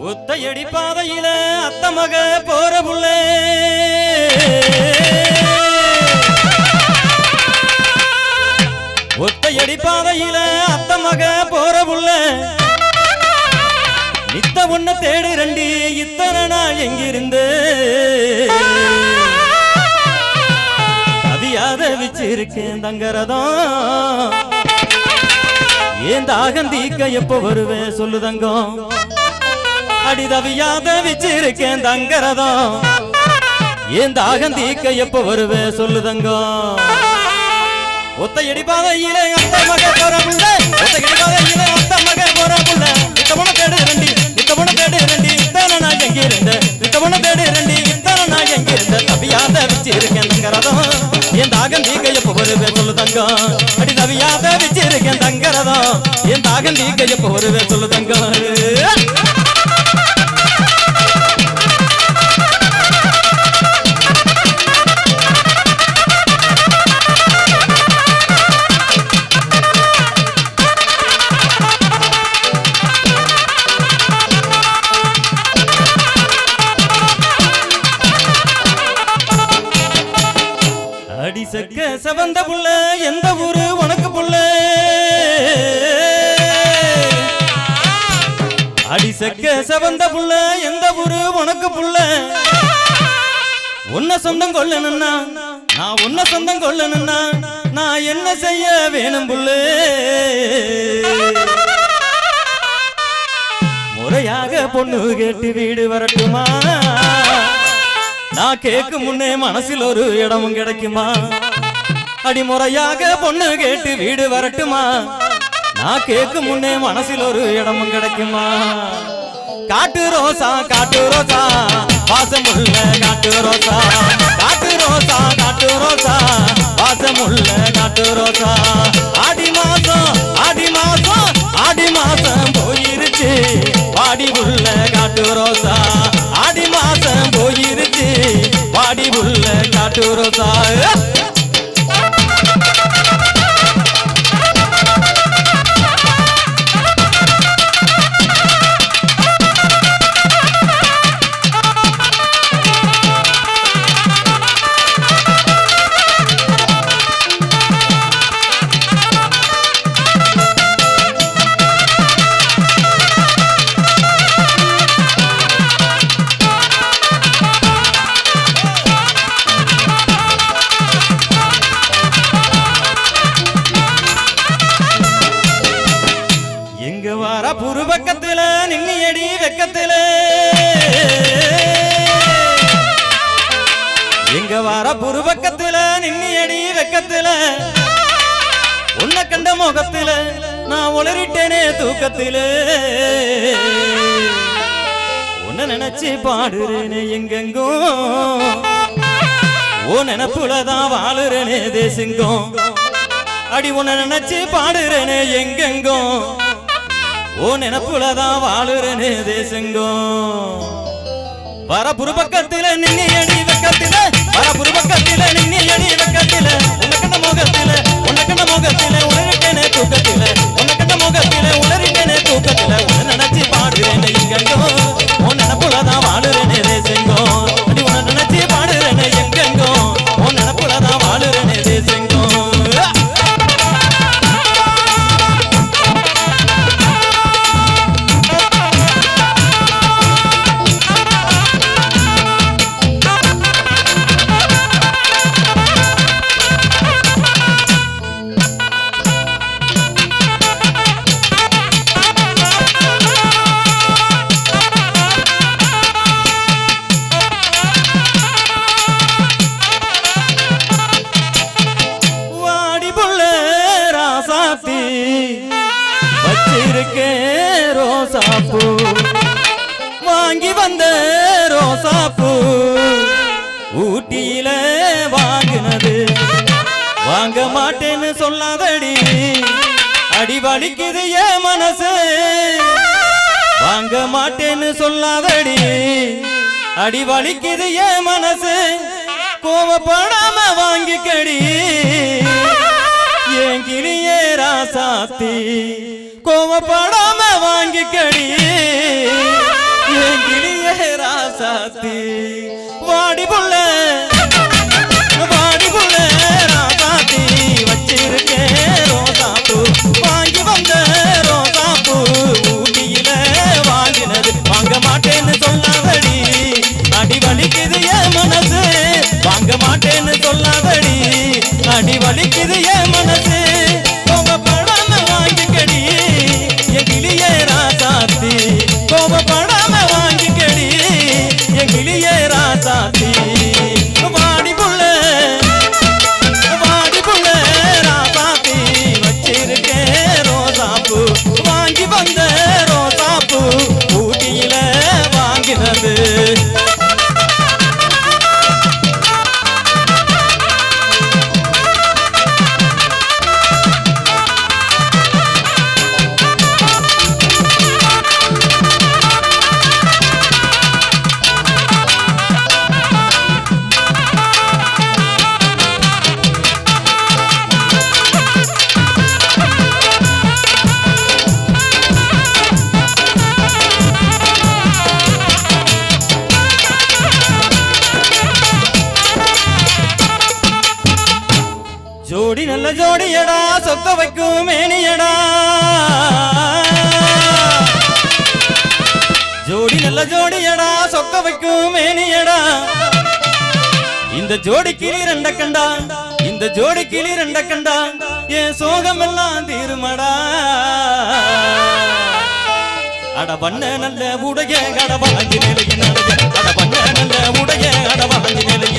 ஒத்தையடி பாதையில அத்த மக போற புள்ளே ஒத்தையடி பாதையில அத்த மக போற புள்ளே நித்த ஒண்ணு தேடு ரெண்டி இத்தனை நாள் எங்கிருந்து தவியாத வச்சிருக்கேன் தங்கரதம் ஏன் தாகம் தீக்க எப்ப வருவேன் சொல்லு தங்கம் அடிதவியாத வச்சிருக்கேன் தங்கரதம் ஏன் தாகம் தீக்க எப்ப வருவேன் சொல்லு தங்கம் ஒத்தையடி பாதையிலே அத்த மக போற புள்ள ஒத்தையடி பாதையிலே அத்த மக போற புள்ள நித்தவன தேடு ரெண்டி இத்தனை நாள் எங்கிருந்த நித்தவன தேடு ரெண்டி இத்தனை நாள் எங்கிருந்த தவியாத வச்சிருக்கேன் தங்கரதம் ஏன் தாகம் தீக்க எப்ப வருவேன் சொல்லு தங்கம் அடி தவியாத வச்சிருக்கேன் தங்கரதம் ஏன் தாகம் தீக்க எப்ப வருவேன் சொல்லு தங்கம் அடிசக்க செவந்த புள்ள எந்த ஊரு உனக்கு புள்ள அடிசக்க செவந்த புள்ள எந்த ஊரு உனக்கு புள்ள உன்ன சொந்தம் கொள்ளணும்னா நான் உன்ன சொந்தம் கொள்ளணும்னா நான் என்ன செய்ய வேணும் புள்ள முறையாக பொண்ணு கேட்டு வீடு வரட்டுமா நான் கேட்கும் முன்னே மனசில் ஒரு இடமும் கிடைக்குமா அடிமுறையாக பொண்ணு கேட்டு வீடு வரட்டுமா நான் கேட்கும் முன்னே மனசில் ஒரு இடமும் கிடைக்குமா காட்டு ரோசா வாசமுள்ள காட்டு ரோசா வாசமுள்ள காட்டு ரோசா ஆடி மாசம் போயிருச்சு வாடி உள்ள காட்டு ரோசா ஆடி மாசம் போயிருச்சு வாடி உள்ள காட்டு ரோசா புருபக்கத்தில நின்னியடி வெக்கத்தில எங்க வார புருபக்கத்தில நின்னியடி வெக்கத்தில உன்னை கண்ட முகத்தில நான் உளறிட்டேனே தூக்கத்தில உன்னை நினைச்சு பாடுறேனே எங்கெங்கோ ஓ நினைப்புலதான் வாழுறேனே தேசெங்கும் அடி உன்னை நினைச்சு பாடுறேனே எங்கெங்கோ ஓ நினப்புலதான் வாழுறனே தேசெங்கும் வர புருபக்கத்தில நின்னி அடி வெக்கத்தில வர புருபக்கத்தில நின்னி அடி வெக்கத்தில உனக்கண்ட முகத்தில உணரிட்டேனே தூக்கத்தில உனக்கண்ட முகத்தில உணரிட்டேனே தூக்கத்தில உன்னை நினைச்சு பாடுறேனே எங்கெங்கோ ஓ நினப்புலதான் வாழுறனே தேசெங்கும் அடி உன்னை நினைச்சு பாடுறனே எங்கெங்கோ ஓ நினப்புலதான் வாழுறனே தேசெங்கும் ரோசாப்பூ வாங்கி வந்த ரோசாப்பூ ஊட்டியில வாங்கினது வாங்க மாட்டேன்னு சொல்லாதடி அடி வலிக்குது ஏன் மனசு வாங்க மாட்டேன்னு சொல்லாதடி அடி வலிக்குது ஏன் மனசு கோவப்படாம வாங்கிக்கடி ஏன் கிளியே ராசாத்தி கோவப்படாம வாங்கிக்கடி ராசாத்தி வாடி புள்ள ராசாத்தி வச்சிருக்கேன் ரோசாப்பூ வாங்கி வந்த ரோசாப்பூ ஊட்டியில வாங்கினது வாங்க மாட்டேன்னு சொல்லாதடி அடி வலிக்குது என் மனசு வாங்க மாட்டேன்னு சொல்லாதடி அடி வலிக்குது என் மனசு கோபப்படாம வாங்கிக்கடி என் கிளியே ராசாத்தி கோபப்படாம வாங்கிக்கடி என் கிளியே ராசாத்தி வாடி புள்ள ராசாத்தி வச்சிருக்கேன் ரோசாப்பூ வாங்கி வந்த ரோசாப்பூ ஊட்டியில வாங்கினது ஜோடி நல்ல ஜோடியடா சொக்க வைக்கும் மேனியடா ஜோடி நல்ல ஜோடியடா சொக்க வைக்கும் மேனியடா இந்த ஜோடி கிளி ரெண்ட கண்டா இந்த ஜோடி கிளி ரெண்ட கண்டா என் சோகம் எல்லாம் தீருமடா அட பண்ண நல்ல உடைய கடவாங்கி நிலையின் அட பண்ண நல்ல உடைய கடவாங்கி நிலையின்